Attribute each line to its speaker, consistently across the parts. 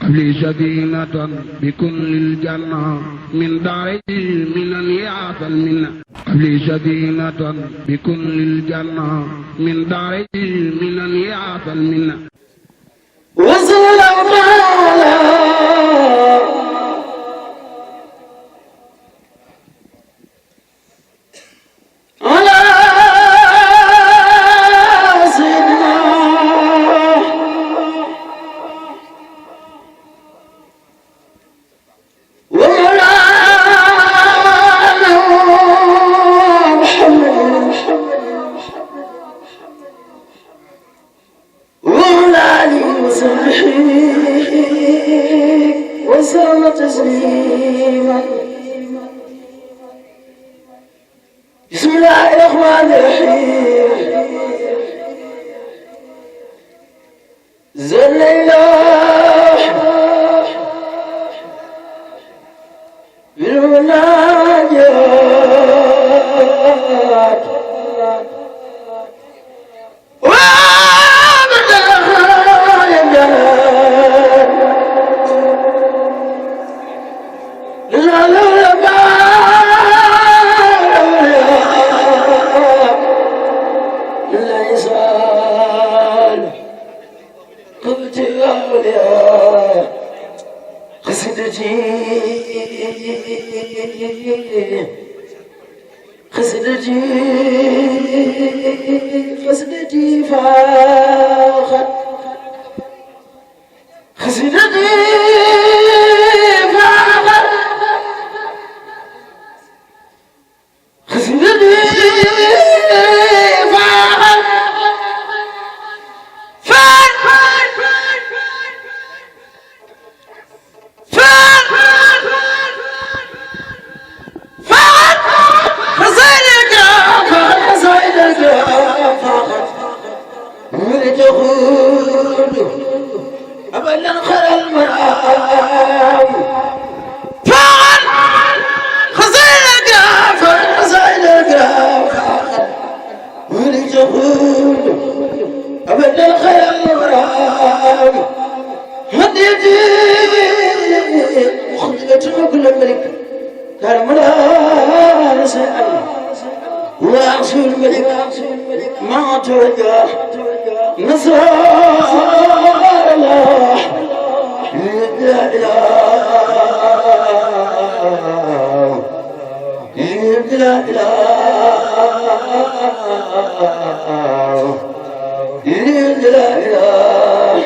Speaker 1: لي سكينة بكل الجنة من داري من يعطى المنة لي سكينة بكل الجنة من داري من يعطى المنة
Speaker 2: وصلى تعالى على سيدنا ومولانا محمد وعلى آله وصحبه وسلم تسليما. بسم الله الرحمن الرحيم. زل إله بالمناجات خسدتي فاخت خسدتي فاخت خسدتي أبدا خير المرام فعل خزينك فعل خزينك ولجهود أبدا خير المرام هديتي خذلت كل الملك كان ملا سيئا وأعصي الملك ما توجه نصر الله لا إله لا إله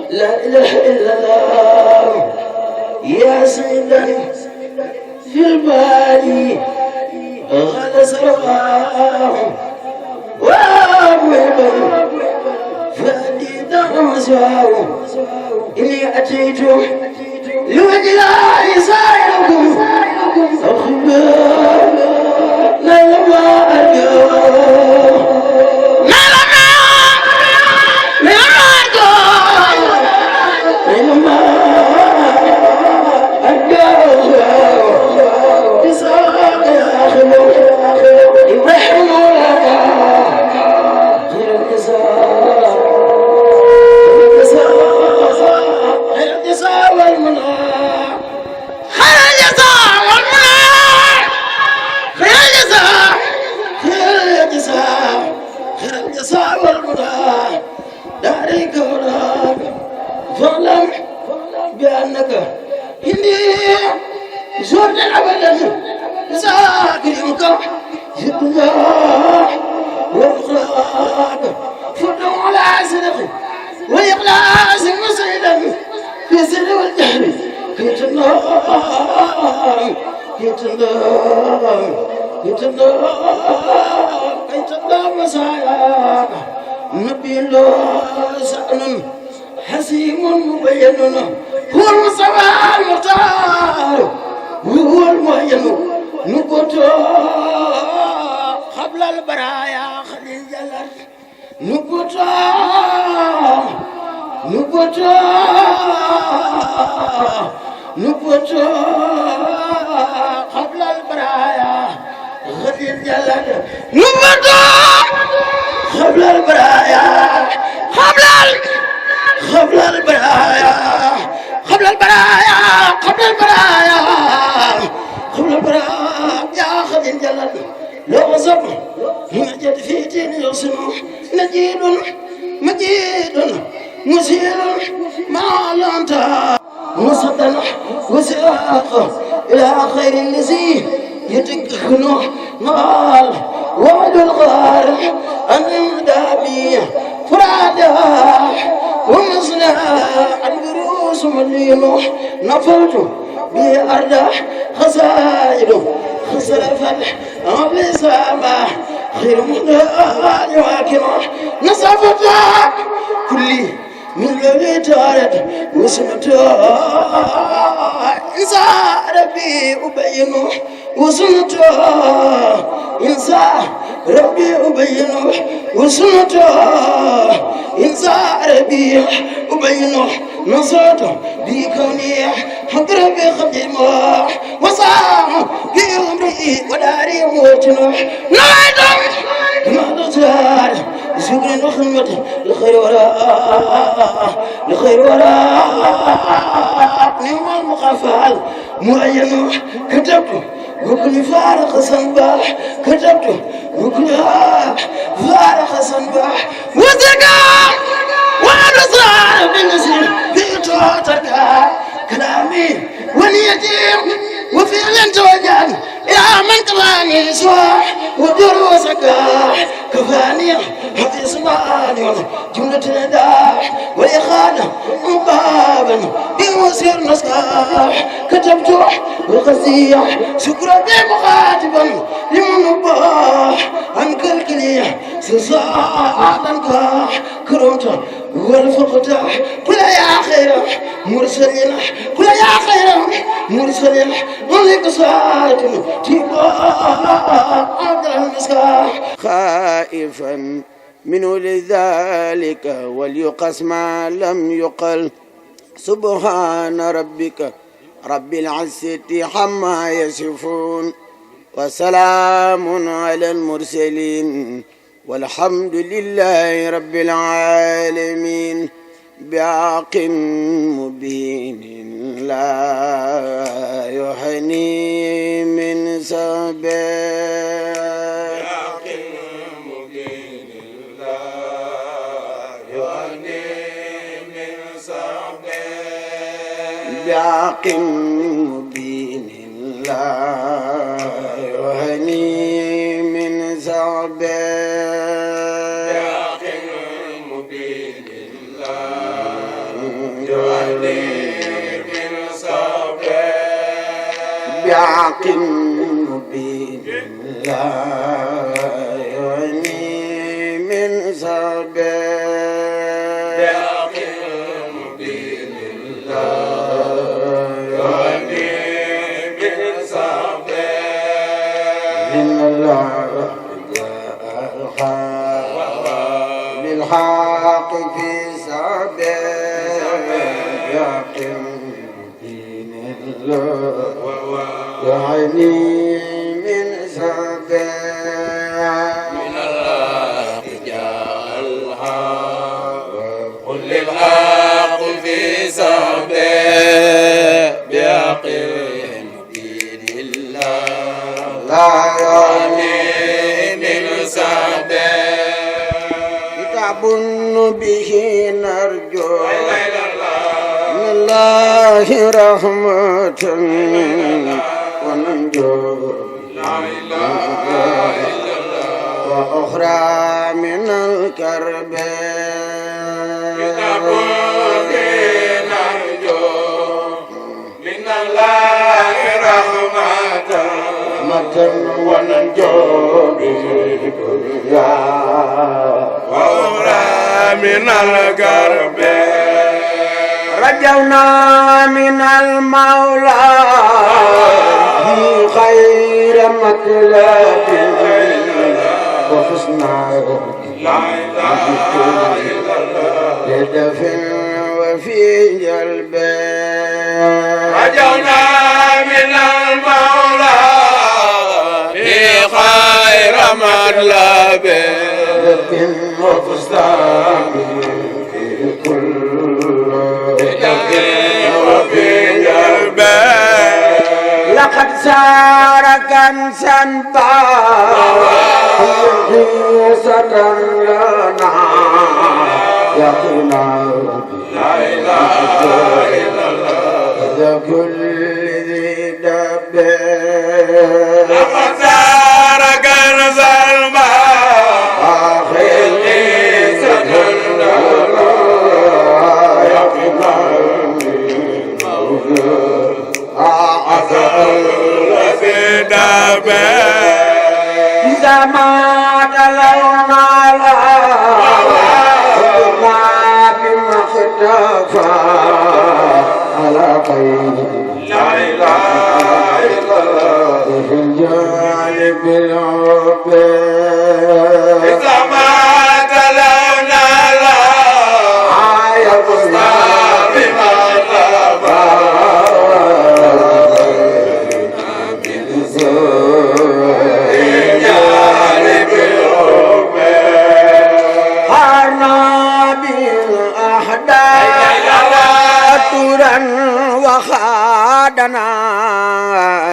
Speaker 2: لا إله إلا الله يا سيدنا في البادي غدا سرقاه وأبوه فأدي دعوة إني أتيت لوجه الله سائلكم أخبار لا لما أرجو فاعلم بأنك إني زرت أبدا سأكرمك في الدنيا والأخلاق فردوا على صدقي وإخلاص مسعدا في السر والجهر كيت النار كيت النار كيت النار كيت النار مسايا نبي الله سأل حسيم مبين هو المصطفى المختار هو المعين نقطه قبل البرايا خليل جلال نقطه قبل البرايا خليل جلال نقطه قبل البرايا قبل البرايا وصف نجد في دين يصن نجيد مجيد مسير ما لانتا مصدنا وساق إلى خير الذي يتكخنو نال وعد الغار أن المدابي فرادا ومصنع البروس ملينو نفلت بأرض خسائر خسر فلح أبلسامة خير مدار يواكنو نصفتا كلي من الذي تارد وسمته إنسى ربي أبينه وسنته إنسى ربي أبينه وسنته إنسى ربي أبينه نصرته بكوني حق ربي خدمه وصام بأمري وداري موتنه نايدم ما تزال شكرا وخدمته لخير وراء نعم المقفال معين كتبته وكل فارق صنباح كتبته وكل فارق صنباح وزقا ونصار بالنسل في توتك كلامي ونيتي وفعل توجد يا من كلامي صاح ودروسك كفاني حفظ سماني جملة نداح والإخانة مقابل بمصير نصاح كتبت والقصيح شكرا بمخاطبا لمن باح عن كل كلية سصاعدا كاح كرمت والفقتاح كل يا خير مرسلين كل يا خير مرسلين نلقى ساعة تبا عبد المساح
Speaker 3: خائفا منه لذلك وليقص ما لم يقل سبحان ربك رب العزة عما يصفون وسلام على المرسلين والحمد لله رب العالمين بعق مبين لا يحني من سبيل بعق مبين لا يهني من صعب بعق مبين لا يهني من صعب بعق مبين لا يهني من صعب بالحق في سبيل يقين دين الله يعني من سبيل من الله جاء الحق قل للحق في سبيل يقين دين الله لا يعني من سبيل كتاب به نرجو من الله رحمة وننجو وأخرى من الكرب كتاب به نرجو من الله رحمة وننجو به وأخرى من الكرب رجونا من المولى في خير مطلب وفزنا لا إله إلا الله لدف وفي جلب رجونا من المولى في خير مطلب وفستان في كل وفي جلبه لقد سار كنسا ستر لنا يقنا لا إله إلا الله ذا كل ذي دب لقد سار كنز الماء آخر ستر لنا يقنا أعظم الذي دب إذا ما دلونا على خير لا إله إلا الله في الجانب العب إذا ما تلونا لا عايبنا بما تبا في الجانب العب هرنا بالأحداث تورا وخادنا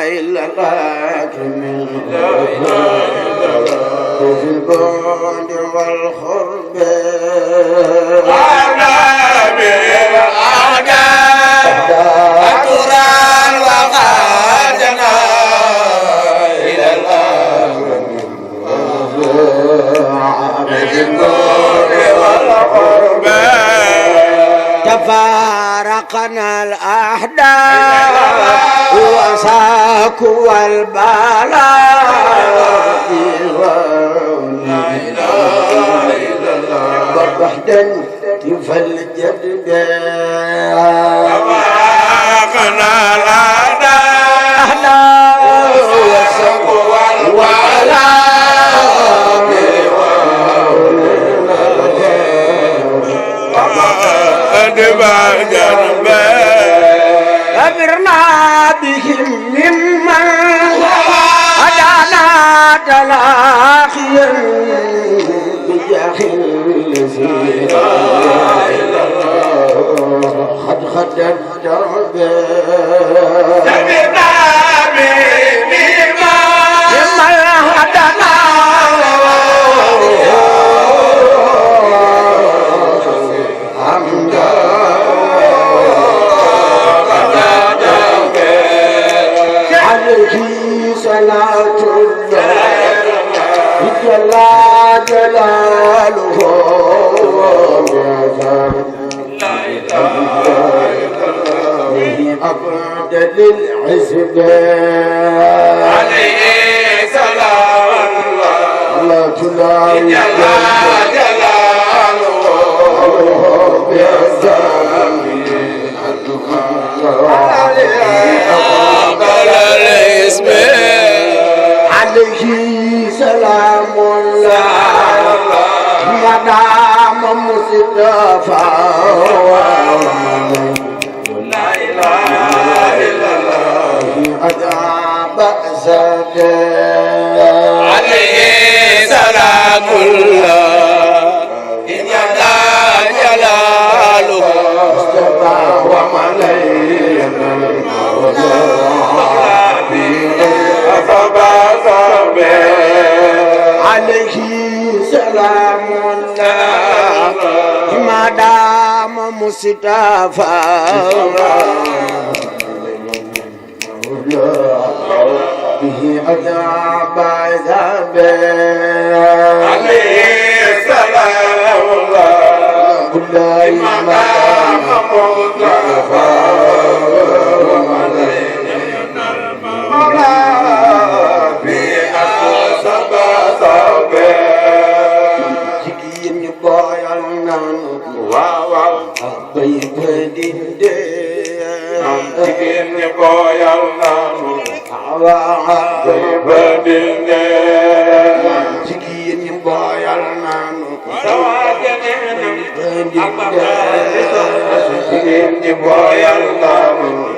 Speaker 3: إلا لك من في البعد والخرب أنا بالأعداء تورا وخادنا إلا لك في البعد والخرب تفارقنا الأحداث وساك والبلاء لا إله إلا الله وحدا تفلجد تفارقنا الأحداث وساك والبلاء أمرنا بهم ممن هدانا تلاقيا بجاه الذي خد الدرب أمرنا بهم ممن هدانا صلاة الله جل جلاله لا إله إلا الله أفضل الحسب عليه سلام الله جل جلاله عليه سلام الله مدام مصطفى لا إله إلا الله أذاب أسد عليه سلام الله إن جلاله مصطفى وملينا عليه سلام الله ما دام مصطفى به أذاب عذاب عليه سلام الله ما دام مصطفى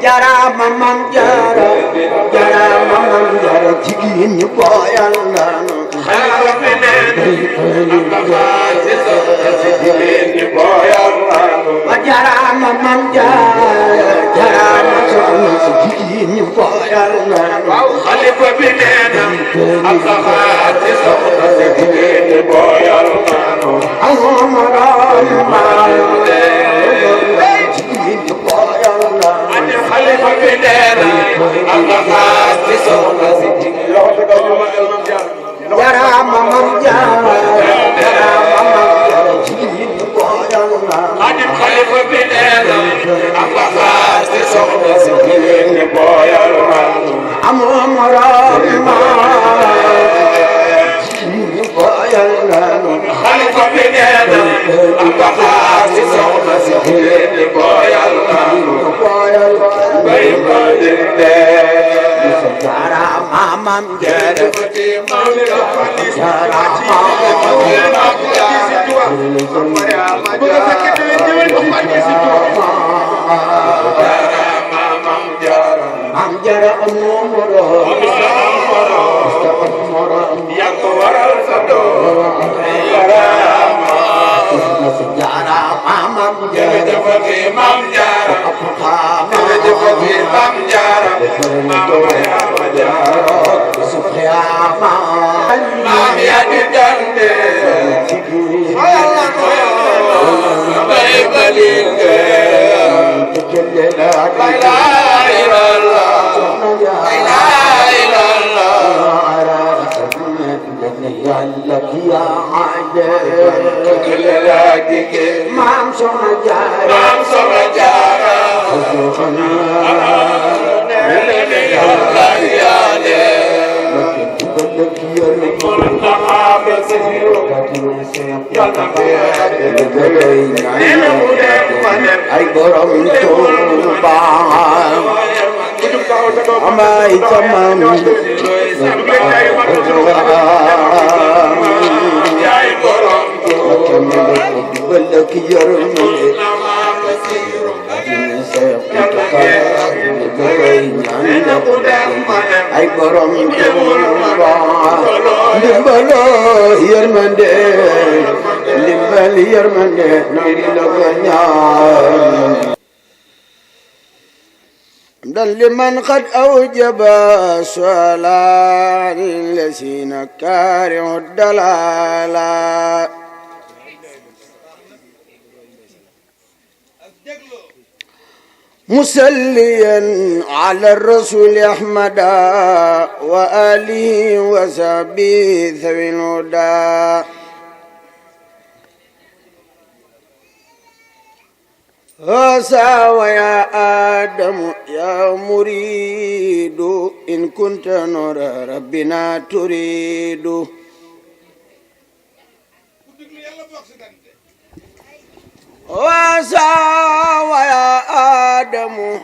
Speaker 3: Jara mamam jara, jara mamam jara, jigin you boyal nano. Jara mamam jara, jara mamam jigin you boyal nano. Khalifa binena, Abdullah, لمن قد أوجب صلاة الذين كارهوا الدلالة مسليا على الرسول أحمد وآله وصحبه ذوي الهدى هسا ويا آدم يا مريد إن كنت نور ربنا تريد هسا ويا آدم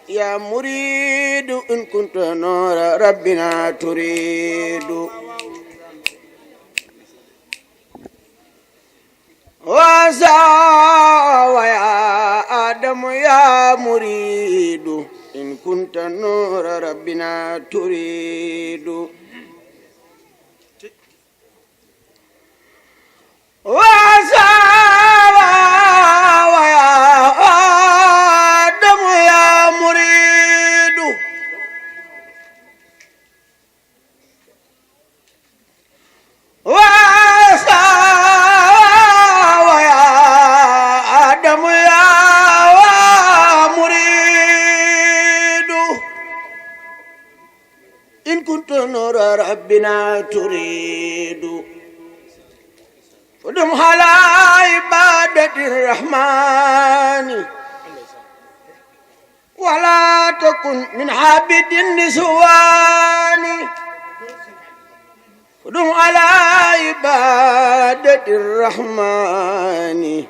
Speaker 3: يا مريد إن كنت نور ربنا تريد ويا آدم يا مريد إن كنت نور ربنا تريد ويا آدم يا مريد إن كنت نور ربنا تريد ودم على عبادة الرحمن ولا تكن من عابد النسوان ودم على عبادة الرحمن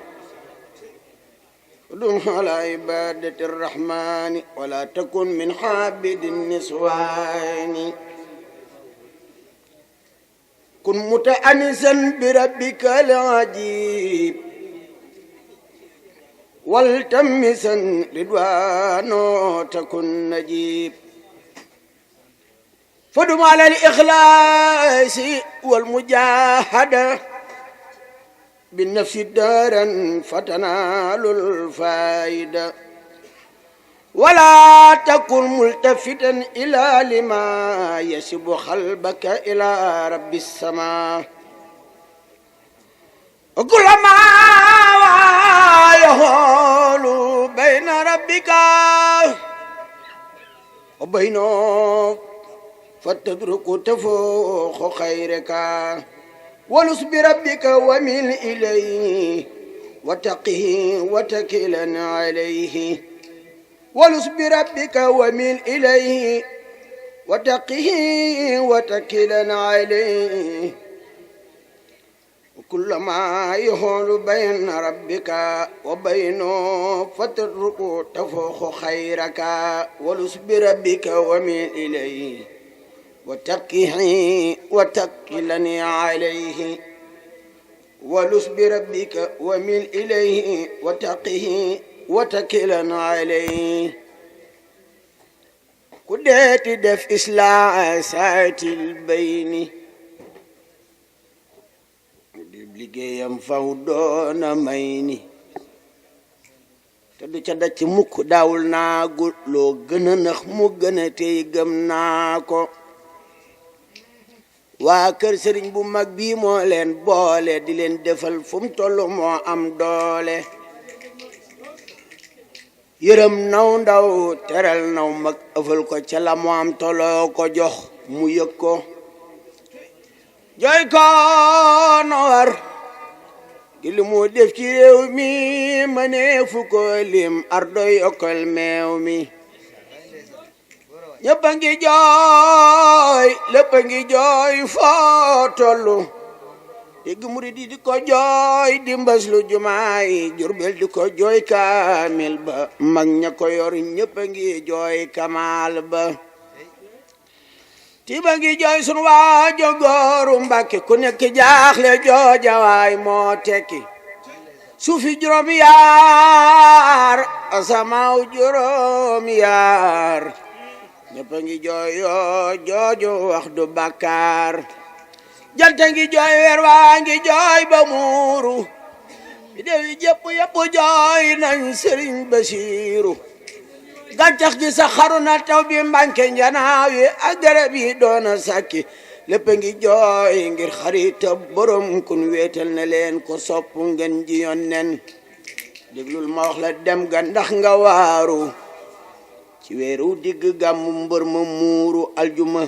Speaker 3: ودم على عبادة الرحمن ولا تكن من عابد النسوان كن متأنسا بربك العجيب والتمسا رضوانه تكن نجيب فدم على الإخلاص والمجاهدة بالنفس دارا فتنال الفائدة ولا تكن ملتفتا إلى لما يسب قلبك إلى رب السماء كلما يحول بين ربك وبينه فتدرك تفوق خيرك ولس بربك ومل إليه وتقه وتكلا عليه ولس بربك ومل إليه وتقه وتكلا عليه كلما يحول بين ربك وبينه فتترك تفوق خيرك ولس بربك ومل إليه وتقه وتكلني عليه ولس بربك ومل إليه وتقه وتكلن عليه كدت دف إصلاح ساعة البين liggéeyam faw doona may ni te du ca dacc mukk daawul naagu loo gën a nax mu gën a tey gëm naa ko waa kër sëriñ bu mag bii moo leen boole di leen defal fu mu tollu moo am doole yërëm naw ndaw teral naw mag ëfal ko ca la mu am toloo ko jox mu yëg ko jooy ko noor gi li mu def ci réew mi mënee fu ko lim ardo yokkal meew mi ñëpp a ngi jooy lépp a ngi jooy foo tollu dégg murid yi di ko jooy di mbas lu jumaay Jurbel di ko jooy kaamil ba mag ña ko yor ñëpp a ngi jooy kamaal ba tiba ngi jooy sun waajo gooru Mbàkke ku nekk jaaxle joojawaay moo tekki suufi juróom yaar asamaaw juróom yaar ñëpp a ngi jooy yoo jooju wax du bàkkaar janta ngi jooy weer waa ngi jooy ba muuru bi dewi jëpp yëpp jooy nañ Sëriñ Basiiru gàncax gi sa xaru na taw bi mbanke njanaaw yi ak garab yi doona sàkki lépp a ngi jooy ngir xarita borom kun wéetal na leen ko sopp ngeen ji yonnen déglul ma wax la dem ga ndax nga waaru ci weeru digg gàmmu mbër ma muuru aljuma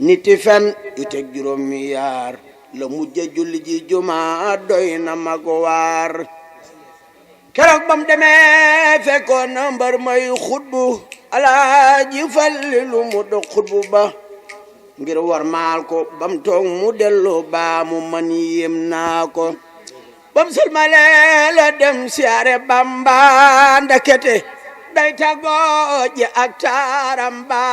Speaker 3: niti fen yu teg juróomi yaar la mujja julli ji juma doy na mago waar keroog bam demee fekkoon na mbar may xutbu Alaaji Fallilu mu dog xutbu ba ngir war maal ko bam toog mu dellu baa mu man yéem naa ko bam sëlmale la dem siyaare Bamba ndakete day tàggoo ji ak taaram ba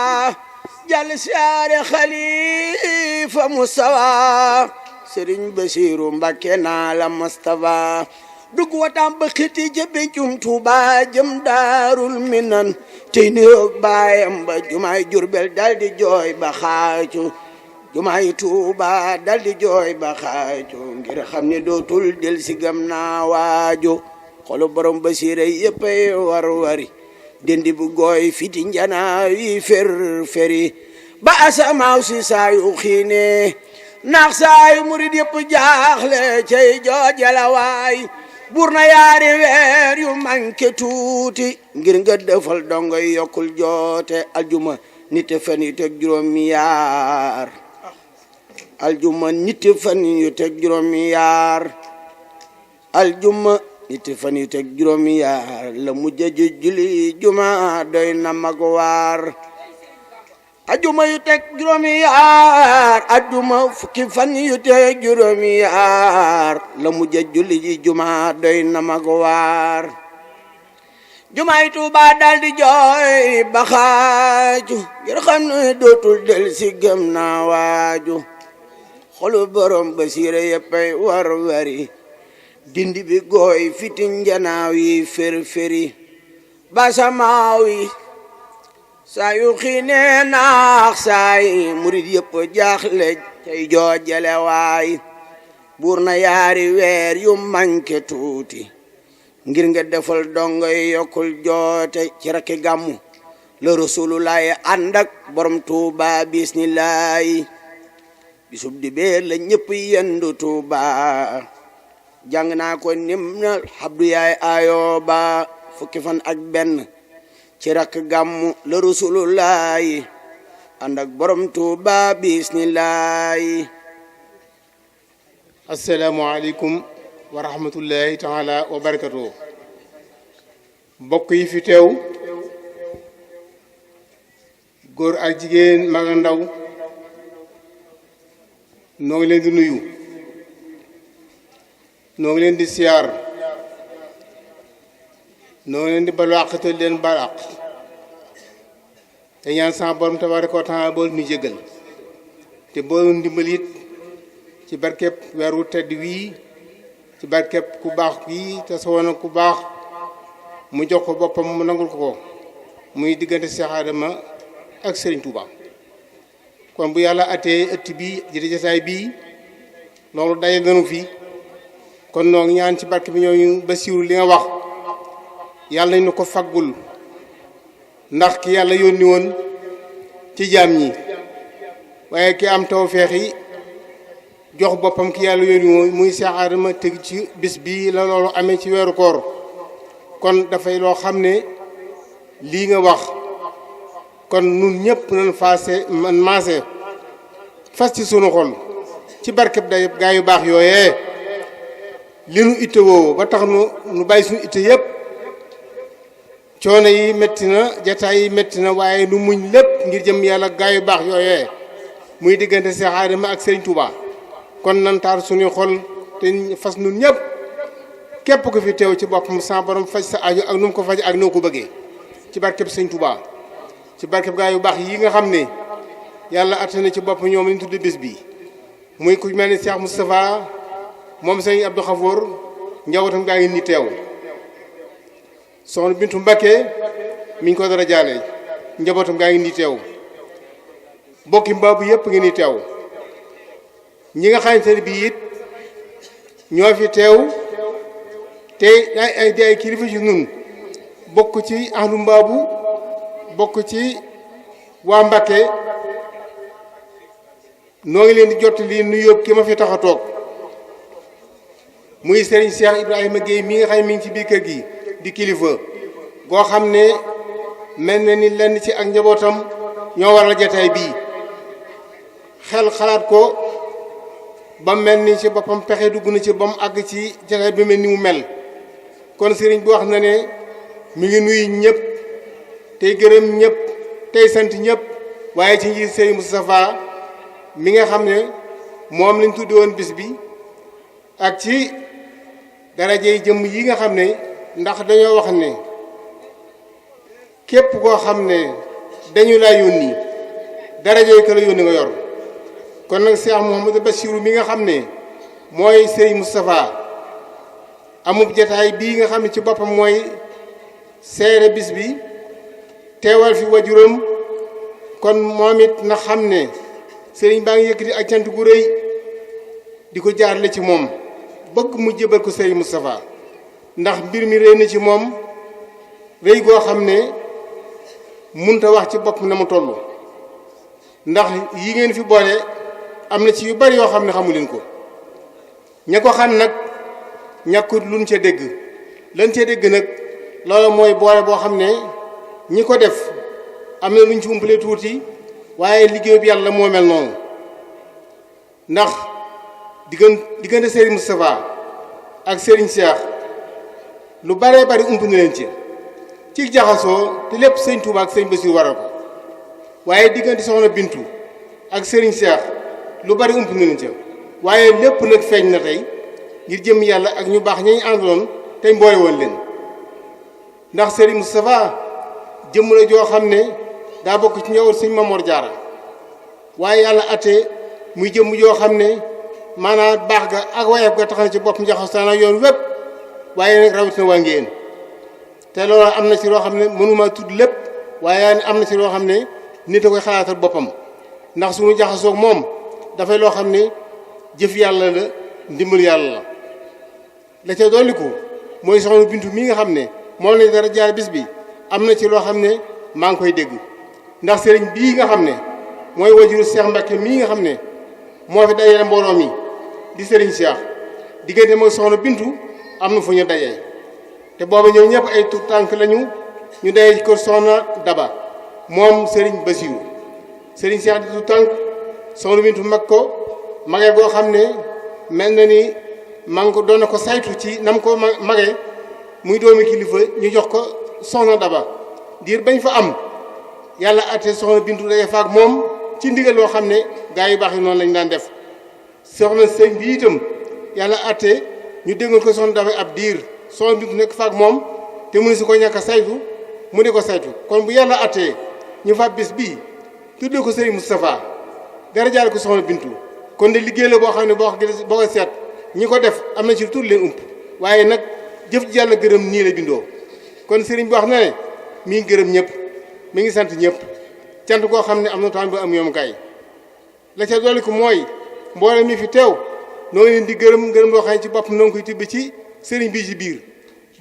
Speaker 3: jàll siyaare Xalifa Mustafa Sëriñ Basiiru Mbàkke naa la Mustafa dugg wataam ba xiti jëbe cum Tuuba jëm Daarul Minan tey niroog baayam ba jumaay Jurbel daldi jooy ba xaacu jumaay Tuuba daldi jooy ba xaacu ngir xam ne dootul del si gam naa waaju xolu borom Basiira yëppay war wari dendi bu gooy fiti njanaa yi fer feri ba asamaaw si saayu xiine naax saayu murid yëpp jaaxle cay joojala waay buur na yaari weer yu manke tuuti ngir nga defal dongoy yokkul joote aljuma nit fan yu teg juróomi yaar aljuma nit fan yu teg juróomi yaar aljuma nit fan yu teg juróomi yaar la mujj julli juma doy na mag waar ajuma yu teg juróomi yaar ajuma fukki fan yu teg juróomi yaar la mujj julli ji juma doy na mag waar jumaay Tuuba daldi jooy ba xaaju ngir xam ne dootul del si gëm naa waaju xolu borom Basiira yëppay war wari dindi bi gooy fiti njanaaw yi fer feri ba samaaw yi saa yu xiine naax saay murid yëpp jaaxle cay joojale waay buur na yaari weer yu manke tuuti ngir nga defal dongoy yokkul joote ci rakki gàmmu la Rasulullaahi ànd ak borom Tuuba bismillaahi bisub di bee la ñëpp yendu Tuuba jàng naa ko nim na Abdu yaay ayo ba fukki fan ak benn ci rakk gàmmu la Rasulullaahi ànd ak borom Tuuba bismillaahi.
Speaker 4: asalaamaaleykum wa rahmatullahi taala wa barakatuh. mbokk yi fi teew góor ak jigéen mag ak ndaw noo ngi leen di nuyu noo ngi leen di siyaar noo ngi leen di balu àq te leen bal àq te ñaan sama borom tabaaraka wa taala bool nu jégal te boolu ndimbal it ci barkeb weeru tedd wii ci barkeb ku baax kii te sawoon ku baax mu jox ko boppam mu nangul ko muy diggante Cheikh Adama ak Serigne Touba. kon bu yàlla atee ëtt bi jëri jasaay bii loolu daje nanu fi kon noo ngi ñaan ci barke bi ñooñu ba siiwul li nga wax yàlla nañu ko faggul ndax ki yàlla yónni woon ci jaam ñi waaye ki am tawfeex yi jox boppam ki yàlla yónni woon muy Cheikh Adama teg ci bis bii la loolu amee ci weeru koor kon dafay loo xam ne lii nga wax kon nun ñëpp nañ maase fas ci sunu xol ci barkeb day gaa yu baax yooyee li nu itte woo ba tax nu bàyyi suñu itte yëpp coono yi métti na jataay yi métti na waaye nu muñ lépp ngir jëm yàlla gaa yu baax yooyee muy diggante Cheikh Adama ak Serigne Touba. kon nan taar suñuy xol te fas nun ñëpp képp ko fi teew ci boppam sa borom faj sa aju ak nu mu ko faj ak noo ko bëggee ci barkeb Serigne Touba. ci barkeb gaa yu baax yi nga xam ne yàlla attana ci bopp ñoom lañ tudde bés bi muy ku mel ni Cheikh Moustapha moom sëñ Abdou Khafour njabootam gaa ngi ni teew soxna Bintu Mbakke mi ñu ko dara jaale njabootam gaa ngi ni teew bokki mbaabu yëpp ngi ni teew ñi nga xamante ne bii it ñoo fi teew te ay kilifa ci nun bokk ci ahlu mbaabu bokk ci waa Mbakke noo ngi leen di jot lii nuyoo ki ma fi tax a toog muy Serigne Cheikh Ibrahima Gueye mi nga xam ne mi ngi ci biir kër gi di kilifa goo xam ne mel na ni lenn ci ak njabootam ñoo waral jataay bii xel xalaat ko ba mel ni ci boppam pexe dugg na ci ba mu àgg ci jataay bi mel ni mu mel kon Serigne bi wax na ne mi ngi nuyu ñëpp tey gërëm ñëpp tey sant ñëpp waaye ci njiit Serigne Moustapha mi nga xam ne moom lañ tudde woon bis bi ak ci darajey jëmm yi nga xam ne ndax dañoo wax ne képp koo xam ne dañu laa yónni darajey ka la yónni nga yor kon nag Cheikh Mouhamadou Bassirou mi nga xam ne mooy Serigne Moustapha amub jataay bii nga xam ne ci boppam mooy seere bis bi teewal fi wajuram kon moom it na xam ne Serigne baa ngi yëkkati ak cant gu rëy di ko jaarale ci moom bëgg mu jébal ko Serigne Moustapha ndax mbir mi rëy na ci moom rëy goo xam ne munta wax ci bopp na mu toll ndax yi ngeen fi boole am na ci yu bari yoo xam ne xamu leen ko ña ko xam nag ñàkkut luñ ca dégg lan ca dégg nag loolu mooy boole boo xam ne ñi ko def am na luñ ci umpalee tuuti waaye liggéey bi yàlla moo mel noonu ndax diggante Serigne Moustapha ak Serigne Cheikh lu baree bari ump na leen ci jaxasoo te lépp Serigne Touba ak Serigne Bassirou waral ko waaye diggante soxna Bintu ak Serigne Cheikh lu bari ump na leen waaye lépp nag feeñ na tey ngir jëm yàlla ak ñu baax ñañ àndoon tey mboole woon leen ndax Serigne Moustapha jëmm la joo xam ne daa bokk ci ñëwal Serigne Mamor Diarra waaye yàlla ate muy jëmm joo xam ne maanaam baax ga ak wayaf ga tax na ci bopp njaxastaan ak yoon wépp waaye nag rawatina waa ngeen te loolu am na ci loo xam ne mënuma tudd lépp waaye am na ci loo xam ne nit a koy xalaatal boppam ndax suñu jaxasoog moom dafay loo xam ne jëf yàlla la ndimbal yàlla la ca dolliku mooy soxna Bintu mii nga xam ne moom lañ dara jaar bis bi am na ci loo xam ne maa ngi koy dégg ndax sëriñ bii nga xam ne mooy wajuru Cheikh Mbacke mii nga xam ne moo fi dajale mbooloo mi di sëriñ Cheikh diggante mooy soxna Bintu am na fu ñu dajee te booba ñoom ñëpp ay tur tànk lañu ñu dajee ci kër soxna Daba moom Serigne Bassirou Serigne Cheikh di tur tànk soxna Bintu mag ko magee boo xam ne mel na ni man ko doon na ko saytu ci nam ko magee muy doomi kilifa ñu jox ko soxna Daba diir bañ fa am yàlla atte soxna Bintu dajee faak moom ci ndigal loo xam ne gaa yu baax yi noonu lañu daan def soxna sëñ bi itam yàlla atte ñu déggal ko soxna Daba ab diir soxna Bintu nekk faak moom te mu ne si ko ñàkk a saytu mu di ko saytu kon bu yàlla attee ñu fa bis bii tuddee ko Serigne Moustapha dara jaare ko soxna Bintu kon de liggéey la boo xam ne boo ko seet ñi ko def am na ci tur leen ump waaye nag jëf ji yàlla gërëm nii la bindoo kon Serigne bi wax na ne mi ngi gërëm ñëpp mi ngi sant ñëpp cant koo xam ne am na temps bu am yoom kay la ca dolli ko mooy mboolem mi fi teew noo ngi leen di gërëm loo xam ne ci bopp noo ngi koy tibb ci Serigne bi ci biir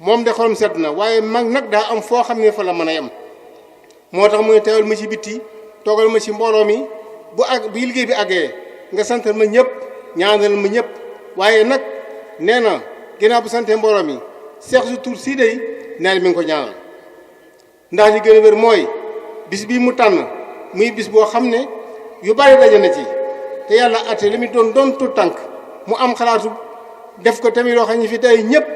Speaker 4: moom de xolam sedd na waaye mag nag daa am foo xam ne fa la mën a yem moo tax mu ne teewal ma ci bitti toogal ma ci mbooloo mi bu liggéey bi àggee nga santal ma ñëpp ñaanal ma ñëpp waaye nag nee na ginnaaw bu santee mbooloo mi seex su tur sii day nee na mi ngi ko ñaanal ndax li gën a wér mooy bis bii mu tànn muy bis boo xam ne yu bari daje na ci te yàlla atte li mu doon tu tànk mu am xalaatu def ko tamit loo xam ne fi tey ñëpp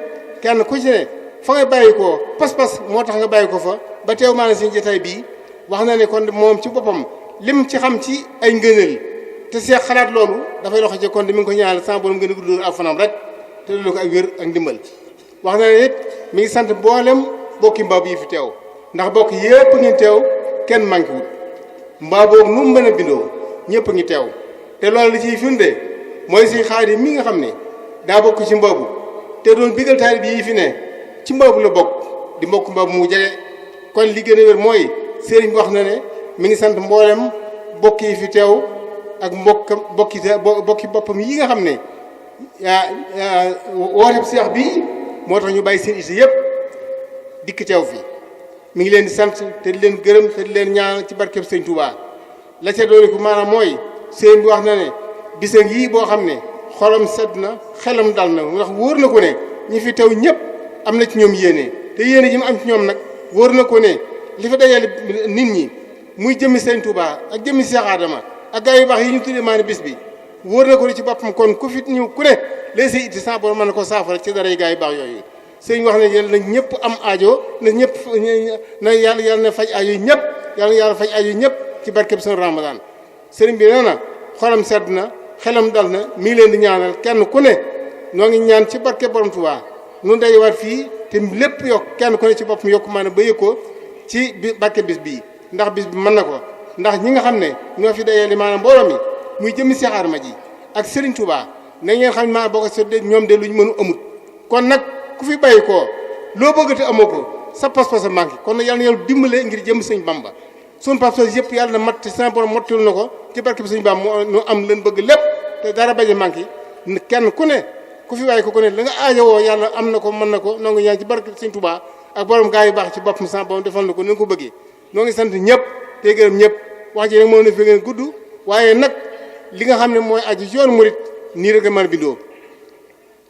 Speaker 4: kenn ku ci ne fa nga bàyyi ko pas-pas moo tax nga bàyyi ko fa ba teew maanaam seen jotaay bii wax na ne kon moom ci boppam lim ci xam ci ay ngëneel te seex xalaat loolu dafay loxo ci kon mi ngi ko ñaanal sama borom gën a guddal ak fanam rek te loolu ko ak wér ak ndimbal wax na ne it mi ngi sant mboolem bokki mbaab yi fi teew ndax bokk yépp ngi teew kenn manqué wut mbaa boobu nu mu mën a bindoo ñëpp ngi teew te loolu li ciy firnde mooy si xaari mi nga xam ne daa bokk ci mbaabu te doon bigal taalibe yi fi ne ci mbaabu la bokk di mbokk mbaabu mu jege kon li gën a wér mooy sëriñ bi wax na ne mi ngi sant mboolem bokk yi fi teew ak bokki boppam yi nga xam ne woote seex bi moo tax ñu bàyyi seen ité yëpp dikk teew fi mi ngi leen di sant te di leen gërëm te di leen ñaan ci barkeb sëñ Touba la ca doole ko maanaam mooy sëriñ bi wax na ne bisa yii boo xam ne xolam sedd na xelam dal na ndax wóor na ko ne ñi fi teew ñëpp am na ci ñoom yéene te yéene ji mu am ci ñoom nag wóor na ko ne li fa dajale nit ñi muy jëmmi sëñ Touba ak jëmmi Cheikh Adama ak gaa yu baax yi ñu tuddee maanaam bis bi wóor na ko ne ci boppam kon ku fi ñëw ku ne les say itti sa borom mën na ko saafara ci dara yi gaa yu baax yooyu sëñ wax ne yàlla na ñëpp am aajo na ñëpp na yàlla na faj aajo ñëpp yàlla faj aajo ñëpp ci barkeb seen Ramadan sëriñ bi nee na xolam sedd na xelam dal na mi ngi leen di ñaanal kenn ku ne noo ngi ñaan ci barke borom Touba nu dajewaat fii te lépp yokk kenn ku ne ci boppam yokk maanaam ba yëg ko ci barke bis bii ndax bis bi mën na ko ndax ñi nga xam ne ñoo fi dajale maanaam mbooloo mi muy jëmmi Cheikh Adama ji ak Serigne Touba na ngeen xam ne maanaam boo ko seetlee ñoom de lu ñu mënu amut kon nag ku fi bàyyi koo loo bëgg te amoo ko sa pas-pas a manqué kon nag yàlla na yàlla dimbale ngir jëm sëñ Bamba suñu pas-pas yëpp yàlla na mat te sama borom mottul na ko ci barke bi sëñ Bamba nu am leen bëgg lépp te dara bañ a manqué kenn ku ne ku fi bàyyi ko ne la nga aajowoo yàlla am na ko mën na ko noo ngi ñaan ci barke sëñ Touba ak borom gaa yu baax ci boppam sama borom defal na ko ni nga ko bëggee noo ngi sant ñëpp te gërëm ñëpp wax ji nag moo na fi ngeen gudd waaye nag li nga xam ne mooy aju ci yoonu murit nii rek a mën a bindoo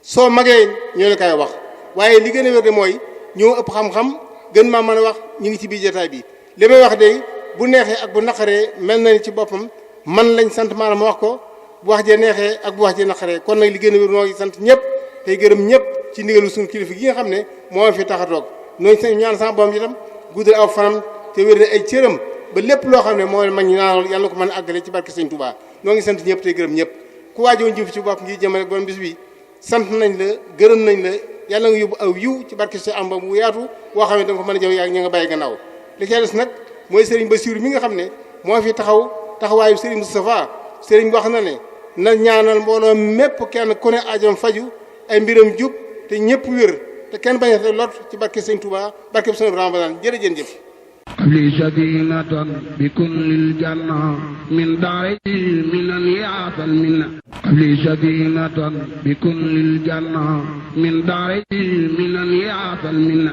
Speaker 4: soo magee ñoo la koy wax waaye li gën a wér de mooy ñoo ëpp xam-xam gën maa mën a wax ñu ngi ci biir jotaay bi li may wax de bu neexee ak bu naqaree mel na ni ci boppam man lañ sant maanaam wax ko bu wax jee neexee ak bu wax jee naqaree kon nag li gën a wér noo ngi sant ñëpp tey gërëm ñëpp ci ndigalu suñu kilifa gi nga xam ne moo fi tax a toog nooñu sa ñaan sama borom itam guddal aw fanam te wér ay cëram ba lépp loo xam ne moo mag ñi naanal yàlla na ko mën a àggale ci barke sëñ Touba noo ngi sant ñëpp tey gërëm ñëpp ku waajoon jëf ci bopp ngi jëm rek borom bis bi sant nañ la gërëm nañ la yàlla nga yóbbu aw yiw ci barke Cheikh Amba bu yaatu boo xam ne da nga ko mën a jëw yaa ña nga bàyyi gannaaw li ca des nag mooy Serigne Bassirou mi nga xam ne moo fi taxawaayu Serigne Moustapha Serigne bi wax na ne na ñaanal mbooloo mépp kenn ku ne ajam faju ay mbiram jub te ñëpp wér te kenn bañ a lot ci barke sëñ Touba barke bi sëñ Ramadan jërëjëf jëf
Speaker 1: li sadinatan bi kullil janna min daari minan yaatal minna li sadinatan bi kullil janna min daari minan yaatal minna